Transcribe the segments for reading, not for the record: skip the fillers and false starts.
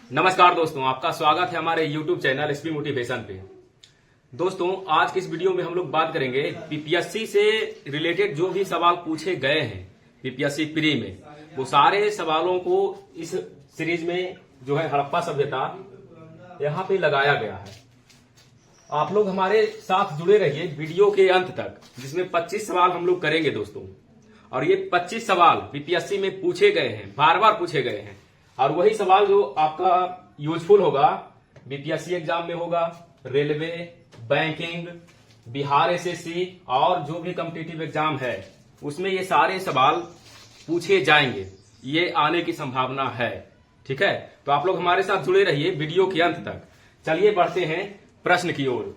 नमस्कार दोस्तों, आपका स्वागत है हमारे YouTube चैनल एसपी मोटिवेशन पे। दोस्तों, आज की इस वीडियो में हम लोग बात करेंगे पीपीएससी से रिलेटेड जो भी सवाल पूछे गए हैं पीपीएससी प्री में, वो सारे सवालों को इस सीरीज में जो है हड़प्पा सभ्यता यहाँ पे लगाया गया है। आप लोग हमारे साथ जुड़े रहिए वीडियो के अंत तक, जिसमें 25 सवाल हम लोग करेंगे दोस्तों। और ये 25 सवाल पीपीएससी में पूछे गए हैं, बार बार पूछे गए हैं, और वही सवाल जो आपका यूजफुल होगा बीपीएससी एग्जाम में होगा, रेलवे, बैंकिंग, बिहार एसएससी और जो भी कॉम्पिटिटिव एग्जाम है उसमें ये सारे सवाल पूछे जाएंगे, ये आने की संभावना है। ठीक है, तो आप लोग हमारे साथ जुड़े रहिए वीडियो के अंत तक। चलिए बढ़ते हैं प्रश्न की ओर।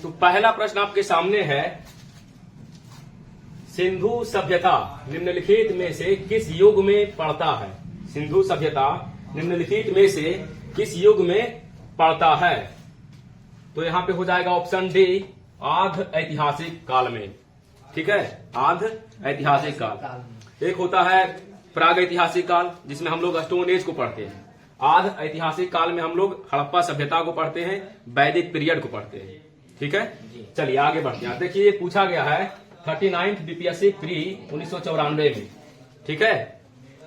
तो पहला प्रश्न आपके सामने है, सिंधु सभ्यता निम्नलिखित में से किस युग में पड़ता है? सिंधु सभ्यता निम्नलिखित में से किस युग में पड़ता है? तो यहां पे हो जाएगा ऑप्शन डी, आध ऐतिहासिक काल में। ठीक है, आध ऐतिहासिक काल। एक होता है प्राग ऐतिहासिक काल, जिसमें हम लोग स्टोन एज को पढ़ते हैं। आध ऐतिहासिक काल में हम लोग हड़प्पा सभ्यता को पढ़ते हैं, वैदिक पीरियड को पढ़ते हैं। ठीक है, चलिए आगे बढ़ते हैं। देखिए, पूछा गया है 39th बीपीएससी प्री 1994 में। ठीक है,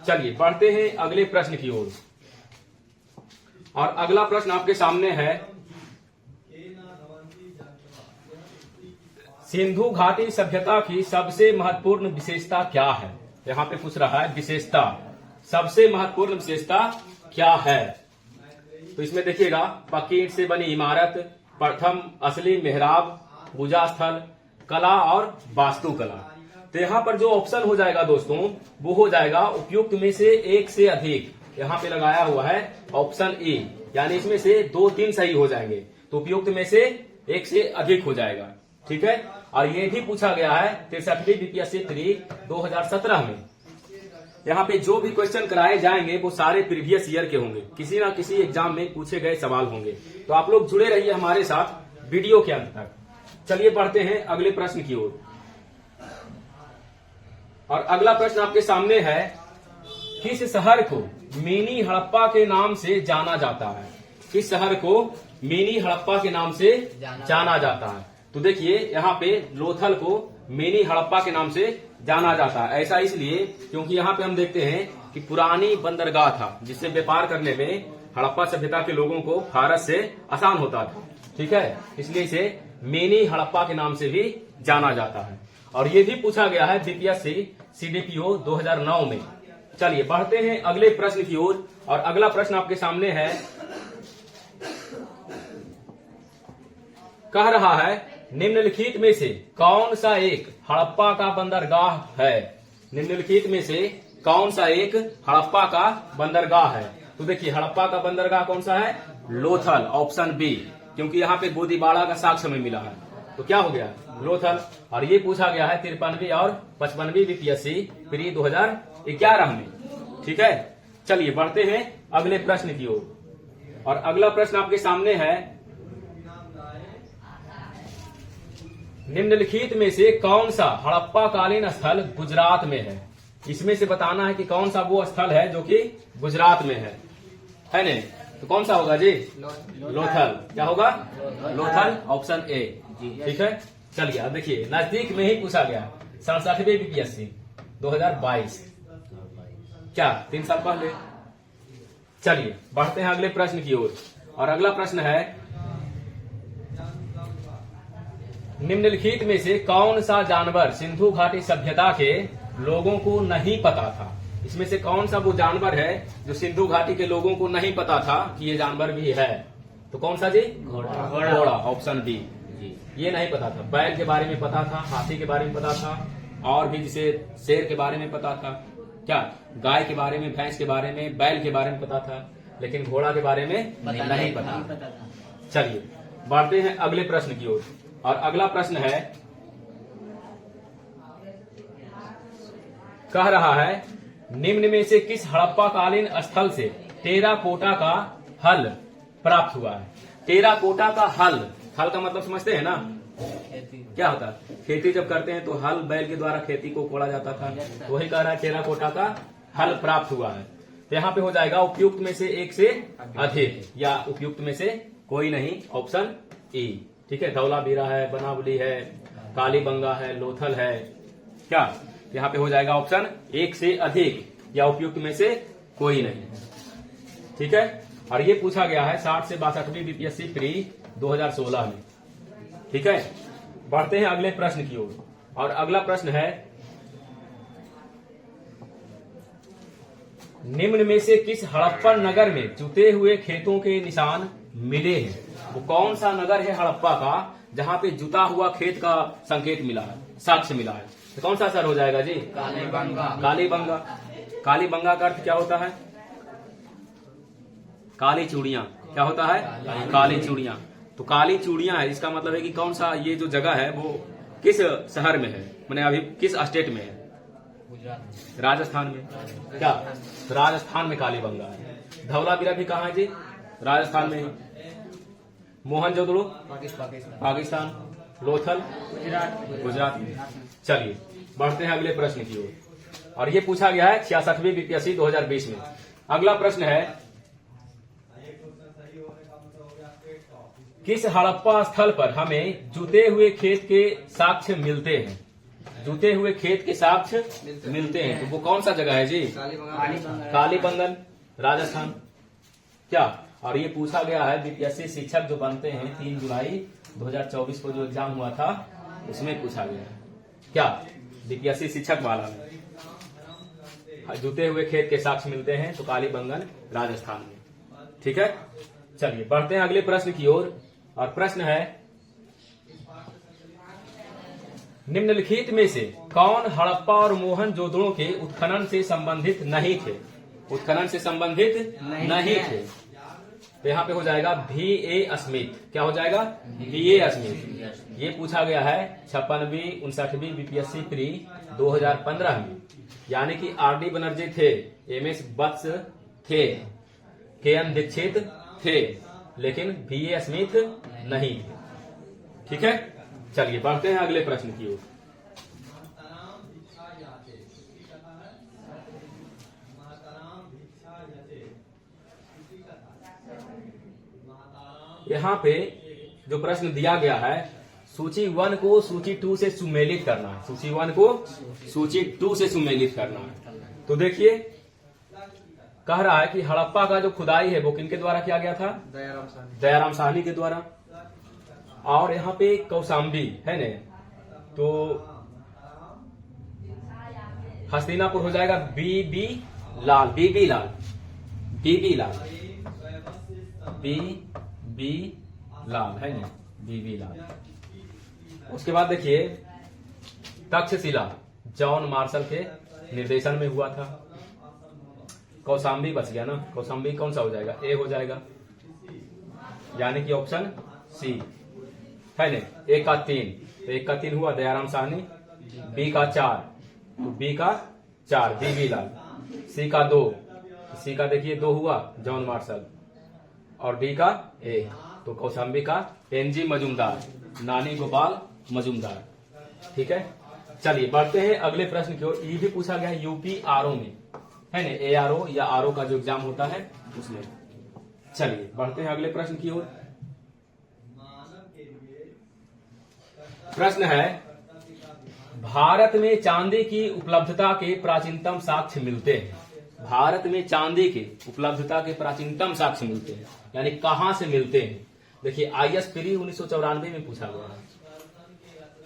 चलिए बढ़ते हैं अगले प्रश्न की ओर। और अगला प्रश्न आपके सामने है, सिंधु घाटी सभ्यता की सबसे महत्वपूर्ण विशेषता क्या है? यहां पे पूछ रहा है विशेषता, सबसे महत्वपूर्ण विशेषता क्या है? तो इसमें देखिएगा, पक्की ईंट से बनी इमारत, प्रथम असली मेहराब, पूजा स्थल, कला और वास्तुकला। तो यहाँ पर जो ऑप्शन हो जाएगा दोस्तों, वो हो जाएगा उपयुक्त में से एक से अधिक। यहाँ पे लगाया हुआ है ऑप्शन ए, यानी इसमें से 2-3 सही हो जाएंगे, तो उपयुक्त में से एक से अधिक हो जाएगा। ठीक है, और ये भी पूछा गया है 63वीं बीपीएससी प्री 2017 में। यहाँ पे जो भी क्वेश्चन कराए जाएंगे वो सारे प्रीवियस ईयर के होंगे, किसी ना किसी एग्जाम में पूछे गए सवाल होंगे। तो आप लोग जुड़े रहिए हमारे साथ वीडियो के अंत तक। चलिए बढ़ते हैं अगले प्रश्न की ओर। और अगला प्रश्न आपके सामने है, किस शहर को मिनी हड़प्पा के नाम से जाना जाता है? किस शहर को मिनी हड़प्पा के नाम से जाना जाता है? तो देखिए, यहाँ पे लोथल को मिनी हड़प्पा के नाम से जाना जाता है। ऐसा इसलिए क्योंकि यहाँ पे हम देखते हैं कि पुरानी बंदरगाह था, जिससे व्यापार करने में हड़प्पा सभ्यता के लोगों को भारत से आसान होता था। ठीक है, इसलिए इसे मिनी हड़प्पा के नाम से भी जाना जाता है। और ये भी पूछा गया है बीपीएससी सीडीपीओ 2009 में। चलिए बढ़ते हैं अगले प्रश्न की ओर। और अगला प्रश्न आपके सामने है, कह रहा है, निम्नलिखित में से कौन सा एक हड़प्पा का बंदरगाह है? निम्नलिखित में से कौन सा एक हड़प्पा का बंदरगाह है? तो देखिए, हड़प्पा का बंदरगाह कौन सा है? लोथल, ऑप्शन बी, क्योंकि यहाँ पे गोदीबाड़ा का साक्ष्य हमें मिला है। तो क्या हो गया? लोथल। और ये पूछा गया है 53वीं और 55वीं बीपीएससी प्री 2011 में। ठीक है, चलिए बढ़ते हैं अगले प्रश्न की ओर। और अगला प्रश्न आपके सामने है, निम्नलिखित में से कौन सा हड़प्पा कालीन स्थल गुजरात में है? इसमें से बताना है कि कौन सा वो स्थल है जो कि गुजरात में है नहीं? तो कौन सा होगा जी? लोथल। क्या होगा? Lothal, option A. ठीक है, चलिए अब देखिए, नजदीक में ही पूछा गया 67वीं बीपीएससी 2022, क्या 3 साल पहले। चलिए बढ़ते हैं अगले प्रश्न की ओर। और अगला प्रश्न है, निम्नलिखित में से कौन सा जानवर सिंधु घाटी सभ्यता के लोगों को नहीं पता था? इसमें से कौन सा वो जानवर है जो सिंधु घाटी के लोगों को नहीं पता था कि ये जानवर भी है? तो कौन सा जी? घोड़ा, ऑप्शन बी। ये नहीं पता था। बैल के बारे में पता था, हाथी के बारे में पता था, और भी जिसे शेर के बारे में पता था, क्या गाय के बारे में, भैंस के बारे में, बैल के बारे में पता था, लेकिन घोड़ा के बारे में नहीं पता। चलिए बढ़ते हैं अगले प्रश्न की ओर। और अगला प्रश्न है, कह रहा है, निम्न में से किस हड़प्पा कालीन स्थल से टेराकोटा का हल प्राप्त हुआ है? टेराकोटा का हल, हल का मतलब समझते हैं ना? क्या होता है? खेती जब करते हैं तो हल बैल के द्वारा खेती को कोड़ा जाता था, तो वही कह रहा है टेराकोटा का हल प्राप्त हुआ है। तो यहाँ पे हो जाएगा उपयुक्त में से एक से अधिक या उपयुक्त में से कोई नहीं, ऑप्शन ई। ठीक है, धौलावीरा है, बनावली है, कालीबंगा है, लोथल है, क्या यहाँ पे हो जाएगा ऑप्शन एक से अधिक या उपयुक्त में से कोई नहीं। ठीक है, और ये पूछा गया है 60 से 62वीं बीपीएससी प्री 2016 में। ठीक है, बढ़ते हैं अगले प्रश्न की ओर, और अगला प्रश्न है निम्न में से किस हड़प्पन नगर में जुते हुए खेतों के निशान मिले हैं? वो कौन सा नगर है हड़प्पा का जहां पे जुता हुआ खेत का संकेत मिला है, साक्ष्य मिला है? तो कौन सा सर हो जाएगा जी? कालीबंगा। कालीबंगा। कालीबंगा का अर्थ क्या होता है? काली चूड़ियां। क्या होता है? काली चूड़ियां। तो काली चूड़ियां है, इसका मतलब है कि कौन सा ये जो जगह है वो किस शहर में है, मैंने अभी किस स्टेट में है? राजस्थान में। क्या राजस्थान में कालीबंगा है। धौलावीरा भी कहाँ है जी? राजस्थान में। मोहनजोदड़ो पाकिस्तान। लोथल गुजरात में। चलिए बढ़ते हैं अगले प्रश्न की ओर, और ये पूछा गया है 66वीं बीपीएससी 2020 में। अगला प्रश्न है किस हड़प्पा स्थल पर हमें जुते हुए खेत के साक्ष्य मिलते हैं? जुते हुए खेत के साक्ष्य मिलते हैं, तो वो कौन सा जगह है जी? कालीबंगन, राजस्थान। क्या, और ये पूछा गया है बीपीएससी शिक्षक जो बनते हैं 3 जुलाई 2024 को जो एग्जाम हुआ था उसमें पूछा गया है। क्या बीपीएससी शिक्षक वाला में जुते हुए खेत के साक्ष्य मिलते हैं, तो कालीबंगन राजस्थान में। ठीक है, चलिए बढ़ते हैं अगले प्रश्न की ओर, और प्रश्न है निम्नलिखित में से कौन हड़प्पा और मोहनजोदड़ो के उत्खनन से संबंधित नहीं थे? उत्खनन से संबंधित नहीं थे, तो यहाँ पे हो जाएगा V.A. स्मिथ। क्या हो जाएगा? V.A. स्मिथ। ये पूछा गया है 56वीं 59वीं बीपीएससी प्री 2015 में, यानी कि R.D. बनर्जी थे, M.S. वत्स थे, K.N. दीक्षित थे, लेकिन V.A. स्मिथ नहीं थे। ठीक है, चलिए बढ़ते हैं अगले प्रश्न की ओर। यहाँ पे जो प्रश्न दिया गया है सूची 1 को सूची 2 से सुमेलित करना है। सूची 1 को सूची 2 से सुमेलित करना है। तो देखिए कह रहा है कि हड़प्पा का जो खुदाई है वो किनके द्वारा किया गया था? दयाराम साहनी के द्वारा। और यहाँ पे कौशाम्बी है न, तो हस्तिनापुर हो जाएगा बीबी लाल। बीबी लाल, बीबी लाल, बीबी लाल है न, बीबी लाल। उसके बाद देखिए तक्षशिला जॉन मार्शल के निर्देशन में हुआ था। कौशाम्बी बच गया ना, कौशाम्बी कौन सा हो जाएगा? ए हो जाएगा, यानी कि ऑप्शन सी है न। ए का 3, तो 1 का 3 हुआ दयाराम साहनी, बी का 4, तो बी का 4 बीबी लाल, सी का 2, सी का देखिए 2 हुआ जॉन मार्शल, और डी का 1, तो कौशाम्बी का NG मजूमदार, नानी गोपाल मजूमदार। ठीक है, चलिए बढ़ते हैं अगले प्रश्न की ओर। ये भी पूछा गया है यूपी आरओ में है न, ARO या आरओ का जो एग्जाम होता है उसमें। चलिए बढ़ते हैं अगले प्रश्न की ओर। प्रश्न है भारत में चांदी की उपलब्धता के प्राचीनतम साक्ष्य मिलते हैं। भारत में चांदी की उपलब्धता के प्राचीनतम साक्ष्य मिलते हैं, यानी कहां से मिलते हैं? देखिए IS प्री 1994 में पूछा गया है।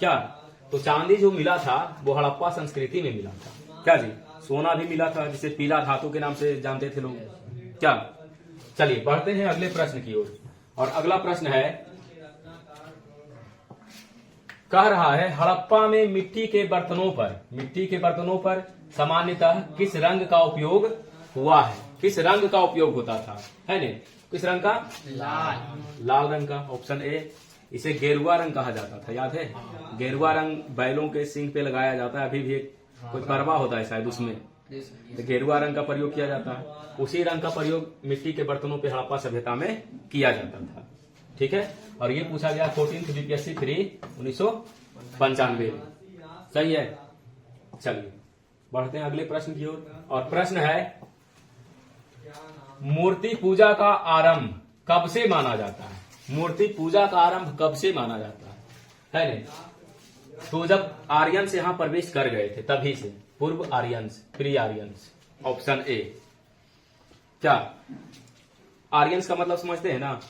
क्या, तो चांदी जो मिला था वो हड़प्पा संस्कृति में मिला था। क्या जी? सोना भी मिला था, जिसे पीला धातु के नाम से जानते थे लोग। क्या, चलिए बढ़ते हैं अगले प्रश्न की ओर, और अगला प्रश्न है कह रहा है हड़प्पा में मिट्टी के बर्तनों पर सामान्यतः किस रंग का उपयोग हुआ है? किस रंग का उपयोग होता था है न? किस रंग का? लाल रंग का, ऑप्शन ए। इसे गेरुआ रंग कहा जाता था, याद है? गेरुआ रंग बैलों के सींग पे लगाया जाता है, अभी भी एक कोई करवा होता है शायद उसमें, तो गेरुआ रंग का प्रयोग किया जाता है। उसी रंग का प्रयोग मिट्टी के बर्तनों पे हड़प्पा सभ्यता में किया जाता था। ठीक है, और ये पूछा गया 14th बीपीएससी प्री 95 में। सही है। चलिए बढ़ते हैं अगले प्रश्न की ओर। और प्रश्न है, मूर्ति पूजा का आरंभ कब से माना जाता है? मूर्ति पूजा का आरंभ कब से माना जाता है नहीं? तो जब आर्यंस यहां प्रवेश कर गए थे तभी से, पूर्व Aryans, pre Aryans. Option A. क्या आर्यंस का मतलब समझते हैं ना?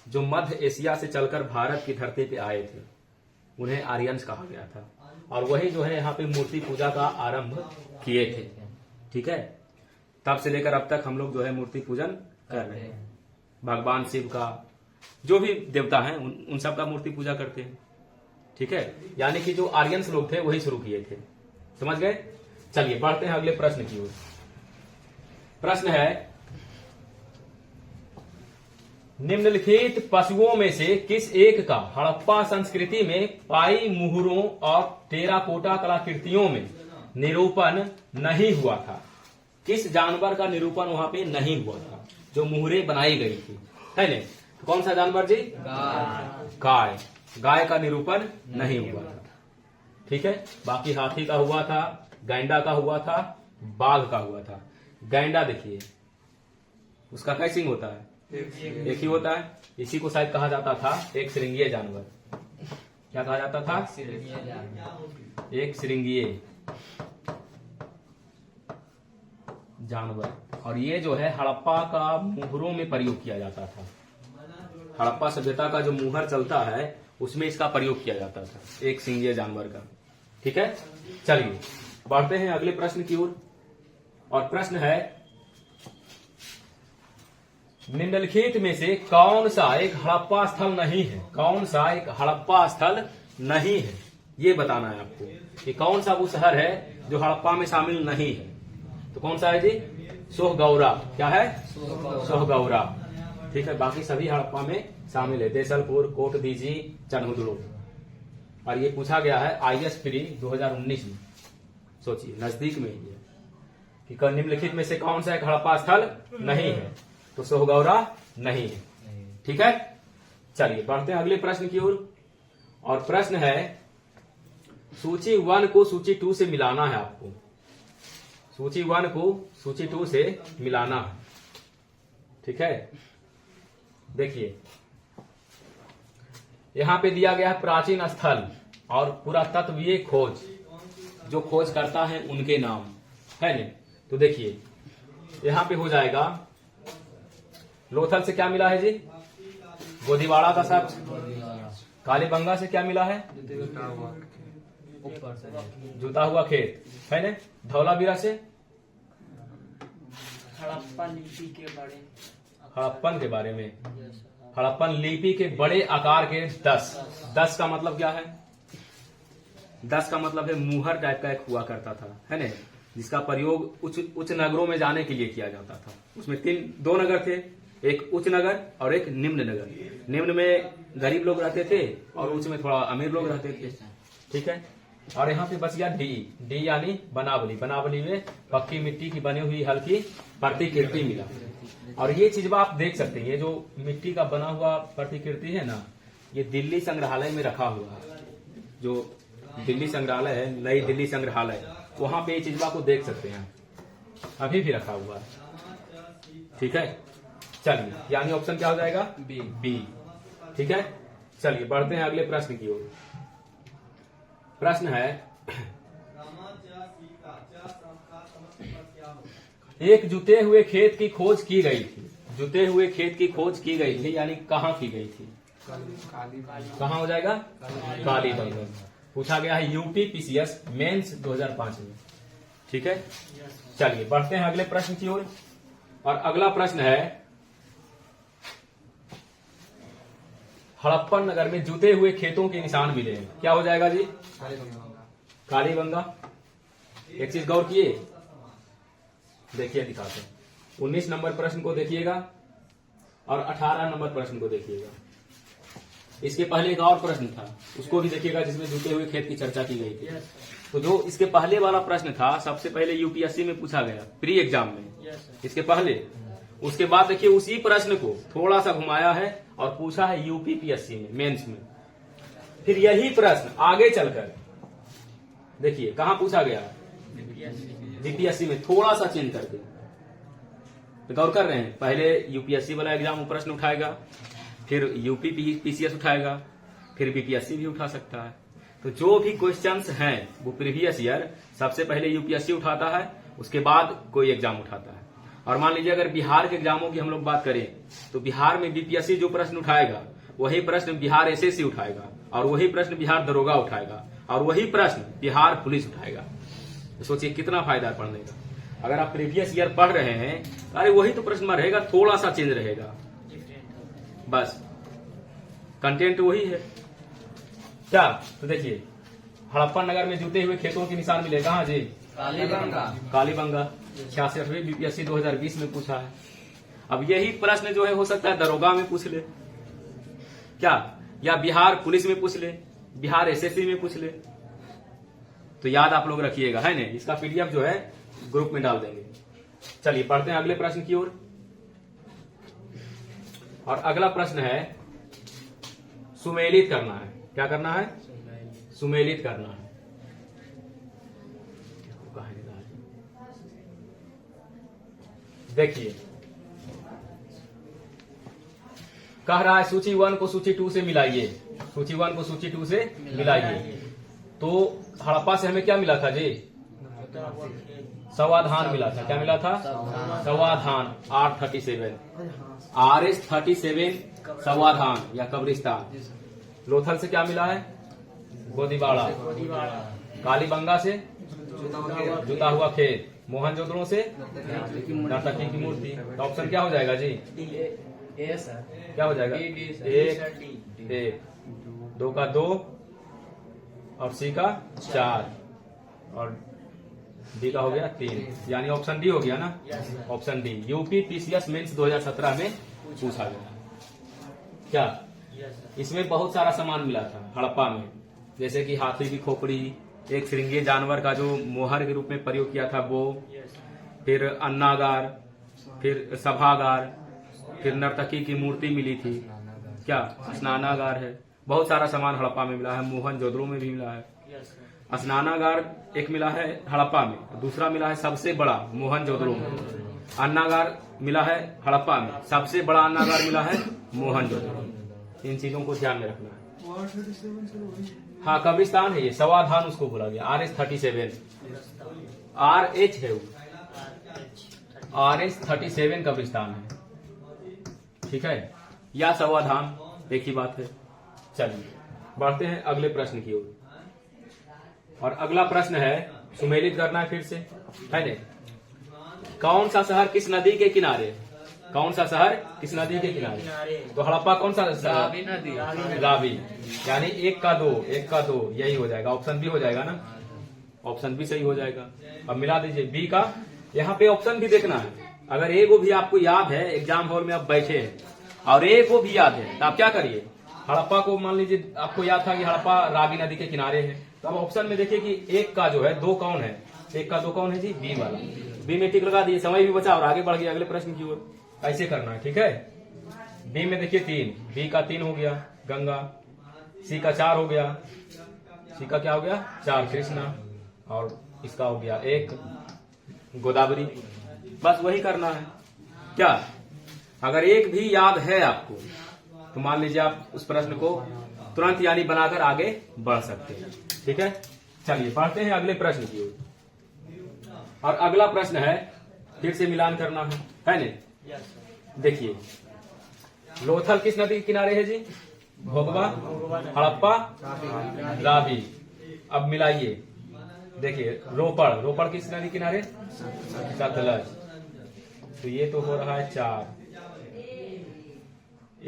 जो मध्य एशिया से चलकर भारत की धरती पे आए थे उन्हें आर्यंस कहा गया था, और वही जो है यहाँ पे मूर्ति पूजा का आरंभ किए थे। ठीक है, तब से लेकर अब तक हम लोग जो है मूर्ति पूजन कर रहे हैं। भगवान शिव का, जो भी देवता हैं उन सब का मूर्ति पूजा करते हैं। ठीक है, यानी कि जो आर्यंस लोग थे वही शुरू किए थे। समझ गए? चलिए बढ़ते हैं अगले प्रश्न की ओर। प्रश्न है, निम्नलिखित पशुओं में से किस एक का हड़प्पा संस्कृति में पाई मुहरों और टेराकोटा कलाकृतियों में निरूपण नहीं हुआ था? किस जानवर का निरूपण वहां पे नहीं हुआ था जो मुहरे बनाई गई थी? है नहीं? तो कौन सा जानवर जी? गाय। गाय का निरूपण नहीं हुआ था। ठीक है, बाकी हाथी का हुआ था, गैंडा का हुआ था, बाघ का हुआ था। गैंडा देखिए उसका कैसिंग होता है, एक ही होता है। इसी को शायद कहा जाता था एक श्रृंगीय जानवर। क्या कहा जाता था? एक श्रृंगीय जानवर। और ये जो है हड़प्पा का मुहरों में प्रयोग किया जाता था। हड़प्पा सभ्यता का जो मुहर चलता है उसमें इसका प्रयोग किया जाता था, एक सिंगीय जानवर का। ठीक है, चलिए बढ़ते हैं अगले प्रश्न की ओर। और प्रश्न है, निम्नलिखित में से कौन सा एक हड़प्पा स्थल नहीं है? कौन सा एक हड़प्पा स्थल नहीं है ये बताना है आपको कि कौन सा वो शहर है जो हड़प्पा में शामिल नहीं है। तो कौन सा है जी? सोहगौरा। क्या है? सोहगौरा। ठीक है, बाकी सभी हड़प्पा में शामिल है। देसलपुर, कोटदीजी, चनहुदड़ो। और ये पूछा गया है IAS प्री 2019 में। सोचिए नजदीक में ही है कि निम्नलिखित में से कौन सा एक हड़प्पा स्थल नहीं है? तो सोहगौरा नहीं है। ठीक है, चलिए बढ़ते हैं अगले प्रश्न की ओर। और प्रश्न है, सूची 1 को सूची 2 से मिलाना है आपको। सूची 1 को सूची 2 से मिलाना है। ठीक है, देखिए यहां पे दिया गया है प्राचीन स्थल और पुरातत्वीय खोज, जो खोज करता है उनके नाम, है नहीं? तो देखिए यहां पे हो जाएगा, लोथल से क्या मिला है जी? गोदीवाड़ा का साक्ष्य। कालीबंगा से क्या मिला है? जुता हुआ खेत, है ना? धौलावीरा से हड़प्पन के बारे में, हड़प्पन लिपि के बड़े आकार के 10 का मतलब क्या है? 10 का मतलब है मुहर टाइप का एक हुआ करता था, है ना, जिसका प्रयोग उच्च नगरों में जाने के लिए किया जाता था। उसमें 2 नगर थे, एक उच्च नगर और एक निम्न नगर। निम्न में गरीब लोग रहते थे और उच्च में थोड़ा अमीर लोग रहते थे। ठीक है, और यहाँ पे बच गया डी यानी बनावली। बनावली में पक्की मिट्टी की बनी हुई हल्की प्रतिकृति मिला। और ये चीज आप देख सकते हैं, ये जो मिट्टी का बना हुआ प्रतिकृति है ना, ये दिल्ली संग्रहालय में रखा हुआ है। जो दिल्ली संग्रहालय है, नई दिल्ली संग्रहालय, वहां पे ये चीज को देख सकते हैं, अभी भी रखा हुआ है। ठीक है, चलिए यानी ऑप्शन क्या हो जाएगा? बी। ठीक है, चलिए बढ़ते हैं अगले प्रश्न की ओर। प्रश्न है, एक जुते हुए खेत की खोज की गई थी। जुते हुए खेत की खोज की गई थी यानी कहाँ की गई थी? कहाँ हो जाएगा? कालीबंगा। पूछा गया है यूपी PCS मेंस 2005 में। ठीक है, चलिए बढ़ते हैं अगले प्रश्न की ओर। और अगला प्रश्न है, हड़प्पन नगर में जुते हुए खेतों के निशान मिले हैं, क्या हो जाएगा जी? कालीबंगा। एक चीज गौर किए, देखिए दिखाते हैं। 19 नंबर प्रश्न को देखिएगा और 18 नंबर प्रश्न को देखिएगा। इसके पहले एक और प्रश्न था, उसको भी देखिएगा, जिसमें जुटे हुए खेत की चर्चा की गई थी। तो जो इसके पहले वाला प्रश्न था, सबसे पहले UPSC में पूछा गया प्री एग्जाम में, इसके पहले। उसके बाद देखिए उसी प्रश्न को थोड़ा सा घुमाया है और पूछा है UP PSC में मेंस में। फिर यही प्रश्न आगे चलकर देखिए कहां पूछा गया, बीपीएससी में थोड़ा सा चेंज करके। तो गौर कर रहे हैं, पहले यूपीएससी वाला एग्जाम में प्रश्न उठाएगा, फिर यूपी पीसीएस उठाएगा, फिर बीपीएससी भी उठा सकता है। तो जो भी क्वेश्चंस हैं वो प्रीवियस ईयर सबसे पहले यूपीएससी उठाता है, उसके बाद कोई एग्जाम उठाता है। और मान लीजिए अगर बिहार के एग्जामों की हम लोग बात करें तो बिहार में बीपीएससी जो प्रश्न उठाएगा वही प्रश्न बिहार एसएससी उठाएगा, और वही प्रश्न बिहार दरोगा उठाएगा, और वही प्रश्न बिहार पुलिस उठाएगा। तो सोचिए कितना फायदा है पढ़ने का। अगर आप प्रीवियस ईयर पढ़ रहे हैं अरे वही तो प्रश्न में रहेगा, थोड़ा सा चेंज रहेगा, बस कंटेंट वही है क्या। तो देखिए हड़प्पा नगर में जूते हुए खेतों के निशान मिले कहां जी, कालीबंगा 66वें बीपीएससी 2020 में पूछा है। अब यही प्रश्न जो है हो सकता है दरोगा में पूछ ले क्या, या बिहार पुलिस में पूछ ले, बिहार एसएससी में पूछ ले। तो याद आप लोग रखिएगा, है ना। इसका पीडीएफ जो है ग्रुप में डाल देंगे। चलिए पढ़ते हैं अगले प्रश्न की ओर। और अगला प्रश्न है सुमेलित करना है। क्या करना है, सुमेलित करना है। देखिए कह रहा है सूची 1 को सूची 2 से मिलाइए, सूची 1 को सूची 2 से मिलाइए। तो हड़प्पा से हमें क्या मिला था जी, सवाधान मिला था। क्या मिला था, सवाधान R37, RS37 सवाधान या कब्रिस्तान। लोथल से क्या मिला है, गोदीबाड़ा। कालीबंगा से जुता हुआ खेत। मोहनजोदड़ो से नर्तकी की मूर्ति। तो ऑप्शन क्या हो जाएगा जी, क्या हो जाएगा, 1 2 का 2 और सी का 4 और डी का हो गया 3, यानी ऑप्शन डी हो गया ना। Option D UP PCS mains 2017 में पूछा गया। क्या इसमें बहुत सारा सामान मिला था हड़प्पा में, जैसे कि हाथी की खोपड़ी, एक श्रृंगीय जानवर का जो मोहर के रूप में प्रयोग किया था वो, फिर अन्नागार, फिर सभागार, फिर नर्तकी की मूर्ति मिली थी, क्या स्नानागार है। बहुत सारा सामान हड़प्पा में मिला है, मोहनजोदड़ो में भी मिला है। स्नानागार एक मिला है हड़प्पा में, दूसरा मिला है सबसे बड़ा मोहनजोदड़ो में। अन्नागार मिला है हड़प्पा में, सबसे बड़ा अन्नागार मिला है मोहनजोदड़ो। इन चीजों को ध्यान में रखना है। हाँ कब्रिस्तान है ये, सवाधान उसको बोला गया। RS37 RH है वो, RS37 कब्रिस्तान है, ठीक है, या सवाधान एक ही बात है। चलिए बढ़ते हैं अगले प्रश्न की ओर। और अगला प्रश्न है सुमेलित करना है फिर से, है ना। कौन सा शहर किस नदी के किनारे, कौन सा शहर किस नदी के किनारे। तो हड़प्पा कौन सा, रावी नदी, रावी, यानी 1 का 2 यही हो जाएगा। ऑप्शन बी हो जाएगा ना, ऑप्शन बी सही हो जाएगा। अब मिला दीजिए बी का। यहाँ पे ऑप्शन भी देखना है। अगर एक वो भी आपको याद है, एग्जाम हॉल में आप बैठे हैं और एक वो भी याद है, तो आप क्या करिए, हड़प्पा को मान लीजिए आपको याद था कि हड़प्पा रावी नदी के किनारे है, तो अब ऑप्शन में देखिए कि 1 का जो है 2 कौन है, 1 का 2 कौन है जी, बी वाला। बी में टिक लगा दिए, समय भी बचा और आगे बढ़ गया अगले प्रश्न की ओर। ऐसे करना है, ठीक है। बी में देखिए 3, बी का 3 हो गया गंगा, सी का 4 हो गया, सी का क्या हो गया 4 कृष्णा, और इसका हो गया 1 गोदावरी। बस वही करना है। क्या अगर एक भी याद है आपको तो मान लीजिए आप उस प्रश्न को तुरंत यानी बनाकर आगे बढ़ सकते हैं, ठीक है। चलिए बढ़ते हैं अगले प्रश्न की ओर। और अगला प्रश्न है फिर से मिलान करना है ना। देखिए लोथल किस नदी के किनारे है जी, भोगवा, हड़प्पा, रावी। अब मिलाइए, देखिए रोपड़ किस नदी किनारे, सतलज। तो ये तो हो रहा है 4,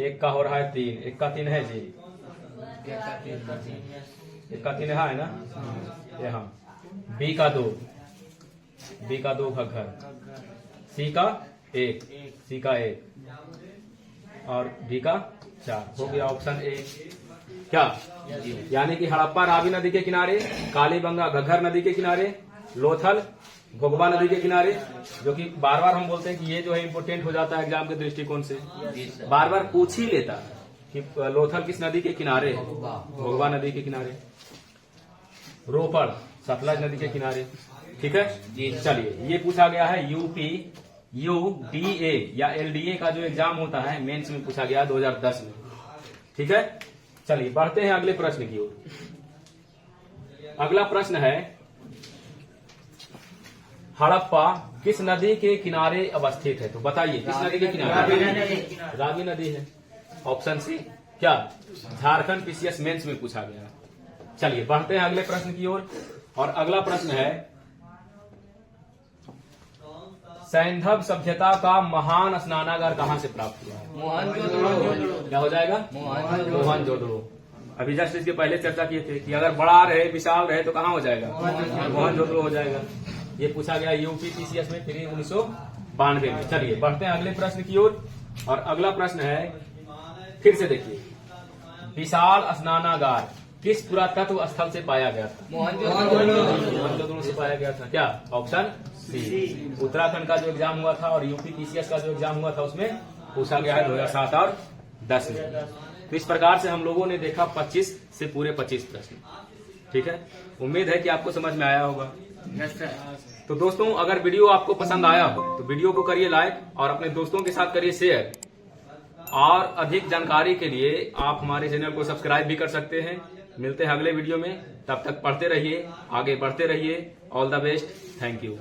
1 का हो रहा है 3, 1 का 3 है जी, 1 का 3 है ना यहाँ। बी का 2, बी का 2 घग्घर, सी का 1, सी का 1 और डी का 4 हो गया ऑप्शन ए। क्या यानी कि हड़प्पा रावी नदी के किनारे, कालीबंगा घग्घर नदी के किनारे, लोथल भोगवा नदी के किनारे, जो कि बार बार हम बोलते हैं कि ये जो है इम्पोर्टेंट हो जाता है एग्जाम के दृष्टिकोण से, बार बार पूछ ही लेता है। कि लोथल किस नदी के किनारे है? भोगवा नदी के किनारे। रोपड़ सतलज नदी के किनारे। ठीक है जी। चलिए, ये पूछा गया है यूपी UDA या LDA का जो एग्जाम होता है मेंस में पूछा गया 2010 में। ठीक है, चलिए बढ़ते हैं अगले प्रश्न की ओर। अगला प्रश्न है, हड़प्पा किस नदी के किनारे अवस्थित है? तो बताइए किस नदी के किनारे? रावी नदी है। ऑप्शन सी क्या? झारखंड PCS मेंस में पूछा गया। चलिए बढ़ते हैं अगले प्रश्न की ओर। और अगला प्रश्न है, सैंधव सभ्यता का महान स्नानागार कहां से प्राप्त हुआ है? मोहनजोदड़ो। क्या हो जाएगा? मोहनजोदड़ो। अभी जस्ट इसके पहले चर्चा किए थे कि अगर बड़ा रहे, विशाल रहे तो कहां हो जाएगा? मोहनजोदड़ो हो जाएगा। ये पूछा गया यूपी PCS में प्री 1992 में। चलिए बढ़ते हैं अगले प्रश्न की ओर। और अगला प्रश्न है, फिर से देखिए, विशाल स्नानागार किस पुरातत्व स्थल से पाया गया था? मोहनजोदड़ो से पाया गया था। क्या? Option C. उत्तराखंड का जो एग्जाम हुआ था और यूपी PCS का जो एग्जाम हुआ था उसमें पूछा गया है 2007 और 10 में। तो इस प्रकार से हम लोगों ने देखा 25 से पूरे 25 प्रश्न। ठीक है, उम्मीद है कि आपको समझ में आया होगा। तो दोस्तों, अगर वीडियो आपको पसंद आया हो तो वीडियो को करिए लाइक और अपने दोस्तों के साथ करिए शेयर। और अधिक जानकारी के लिए आप हमारे चैनल को सब्सक्राइब भी कर सकते हैं। मिलते हैं अगले वीडियो में, तब तक पढ़ते रहिए, आगे बढ़ते रहिए। All the best, thank you.